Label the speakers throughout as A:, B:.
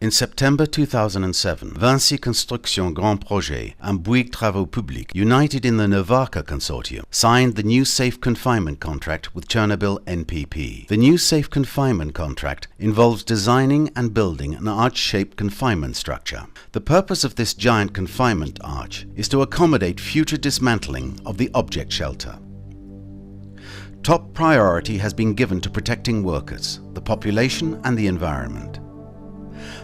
A: In September 2007, Vinci Construction Grand Projet and Bouygues Travaux Publics, united in the Novarka Consortium, signed the new safe confinement contract with Chernobyl NPP. The new safe confinement contract involves designing and building an arch-shaped confinement structure. The purpose of this giant confinement arch is to accommodate future dismantling of the object shelter. Top priority has been given to protecting workers, the population and the environment.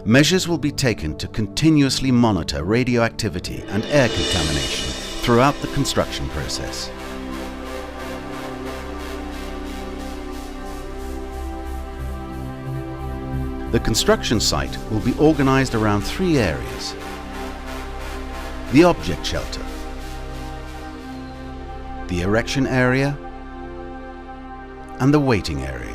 A: Measures will be taken to continuously monitor radioactivity and air contamination throughout the construction process. The construction site will be organized around three areas: the object shelter, the erection area, and the waiting area.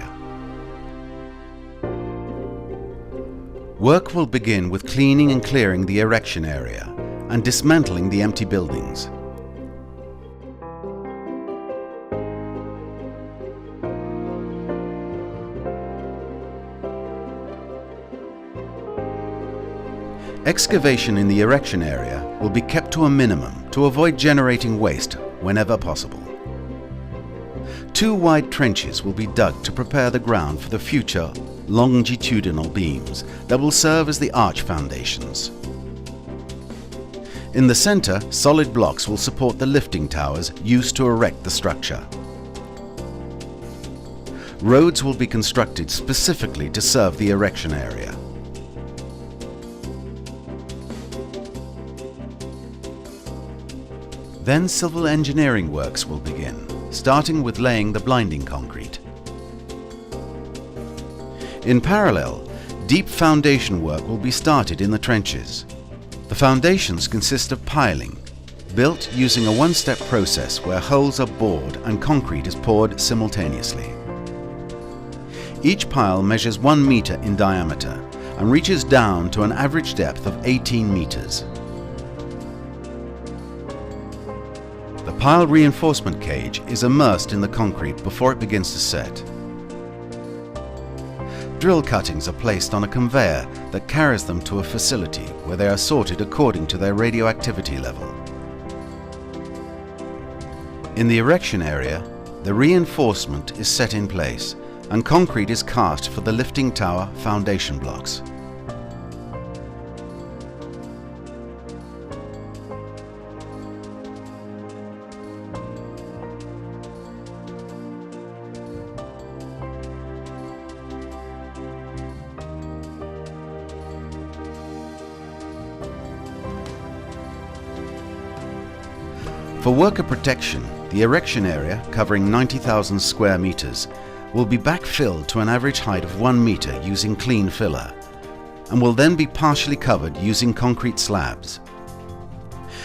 A: Work will begin with cleaning and clearing the erection area and dismantling the empty buildings. Excavation in the erection area will be kept to a minimum to avoid generating waste whenever possible. Two wide trenches will be dug to prepare the ground for the future longitudinal beams that will serve as the arch foundations. In the center, solid blocks will support the lifting towers used to erect the structure. Roads will be constructed specifically to serve the erection area. Then civil engineering works will begin, starting with laying the blinding concrete. In parallel, deep foundation work will be started in the trenches. The foundations consist of piling, built using a one-step process where holes are bored and concrete is poured simultaneously. Each pile measures 1 meter in diameter and reaches down to an average depth of 18 meters. The pile reinforcement cage is immersed in the concrete before it begins to set. Drill cuttings are placed on a conveyor that carries them to a facility where they are sorted according to their radioactivity level. In the erection area, the reinforcement is set in place and concrete is cast for the lifting tower foundation blocks. For worker protection, the erection area, covering 90,000 square meters, will be backfilled to an average height of 1 meter using clean filler, and will then be partially covered using concrete slabs.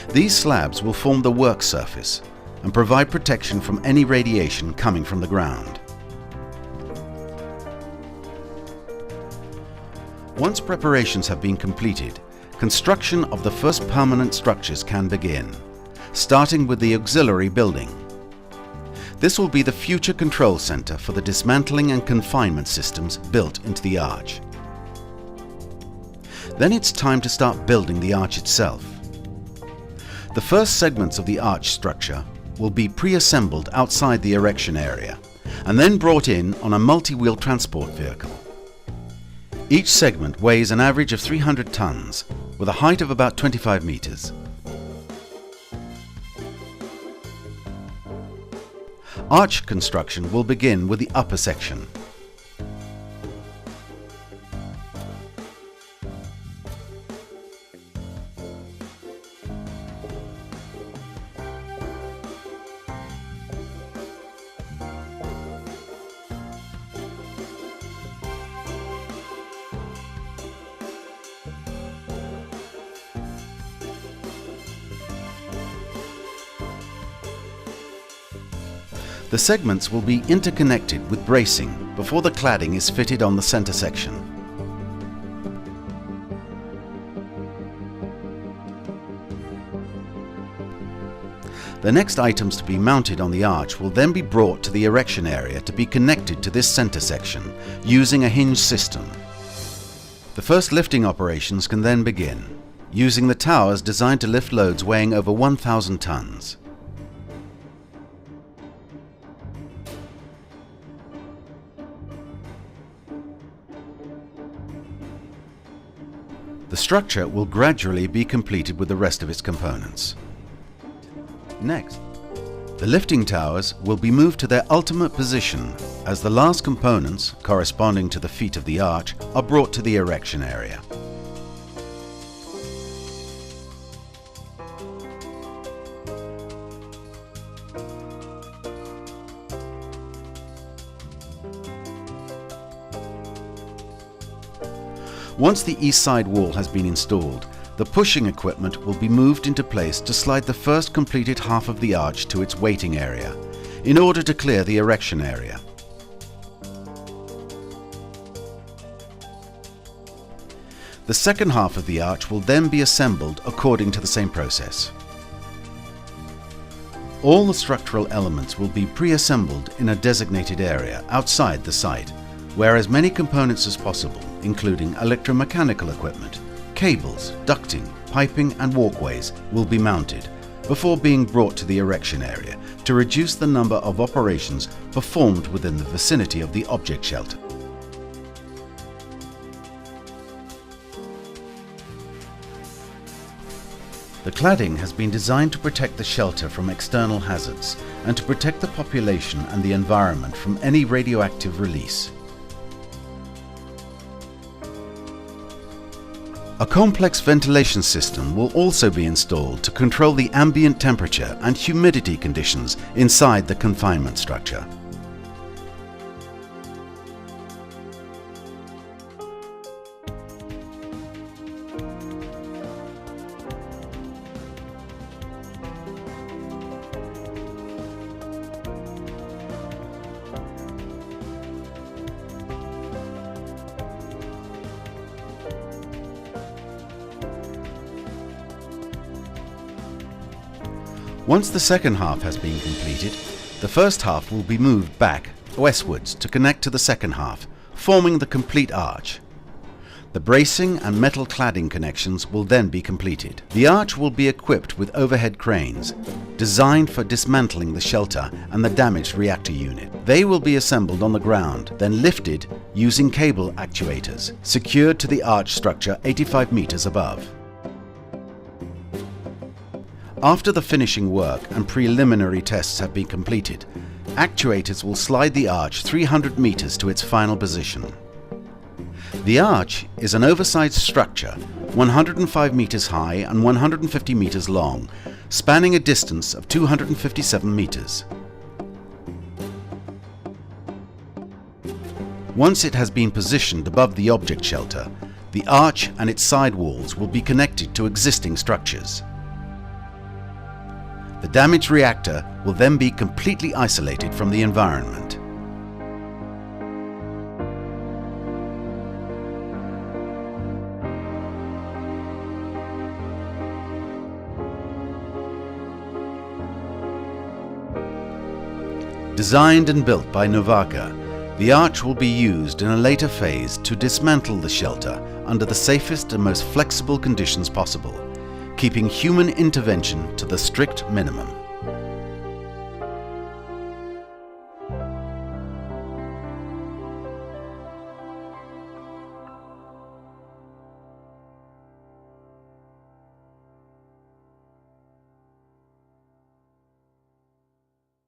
A: These slabs will form the work surface and provide protection from any radiation coming from the ground. Once preparations have been completed, construction of the first permanent structures can begin, starting with the auxiliary building. This will be the future control center for the dismantling and confinement systems built into the arch. Then it's time to start building the arch itself. The first segments of the arch structure will be pre-assembled outside the erection area and then brought in on a multi-wheel transport vehicle. Each segment weighs an average of 300 tons with a height of about 25 meters. Arch construction will begin with the upper section. The segments will be interconnected with bracing before the cladding is fitted on the center section. The next items to be mounted on the arch will then be brought to the erection area to be connected to this center section using a hinge system. The first lifting operations can then begin, using the towers designed to lift loads weighing over 1,000 tons. The structure will gradually be completed with the rest of its components. Next, the lifting towers will be moved to their ultimate position as the last components, corresponding to the feet of the arch, are brought to the erection area. Once the east side wall has been installed, the pushing equipment will be moved into place to slide the first completed half of the arch to its waiting area, in order to clear the erection area. The second half of the arch will then be assembled according to the same process. All the structural elements will be pre-assembled in a designated area outside the site, where as many components as possible, including electromechanical equipment, cables, ducting, piping and walkways, will be mounted before being brought to the erection area to reduce the number of operations performed within the vicinity of the object shelter. The cladding has been designed to protect the shelter from external hazards and to protect the population and the environment from any radioactive release. A complex ventilation system will also be installed to control the ambient temperature and humidity conditions inside the confinement structure. Once the second half has been completed, the first half will be moved back westwards to connect to the second half, forming the complete arch. The bracing and metal cladding connections will then be completed. The arch will be equipped with overhead cranes, designed for dismantling the shelter and the damaged reactor unit. They will be assembled on the ground, then lifted using cable actuators, secured to the arch structure 85 meters above. After the finishing work and preliminary tests have been completed, actuators will slide the arch 300 meters to its final position. The arch is an oversized structure, 105 meters high and 150 meters long, spanning a distance of 257 meters. Once it has been positioned above the object shelter, the arch and its side walls will be connected to existing structures. The damaged reactor will then be completely isolated from the environment. Designed and built by Novaka, the arch will be used in a later phase to dismantle the shelter under the safest and most flexible conditions possible, keeping human intervention to the strict minimum.